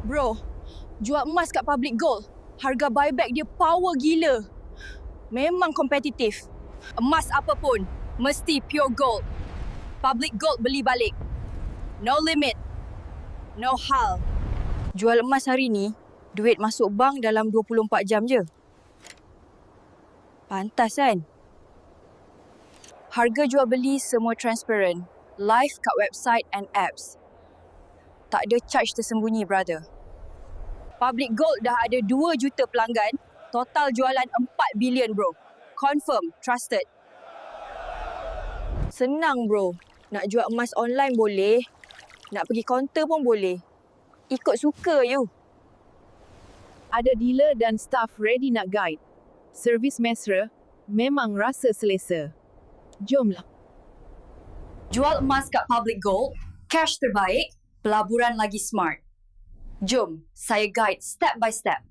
Bro, jual emas kat Public Gold. Harga buyback dia power gila. Memang kompetitif. Emas apa pun, mesti pure gold. Public Gold beli balik. No limit. No hal. Jual emas hari ni, duit masuk bank dalam 24 jam je. Pantas kan? Harga jual beli semua transparent. Live kat website and apps. Tak ada charge tersembunyi, brother. Public Gold dah ada 2 juta pelanggan. Total jualan 4 bilion, bro. Confirm, trusted. Senang, bro. Nak jual emas online boleh. Nak pergi kaunter pun boleh. Ikut suka you. Ada dealer dan staff ready nak guide. Servis mesra, memang rasa selesa. Jomlah. Jual emas kat Public Gold, cash terbaik, pelaburan lagi smart. Jom, saya guide step by step.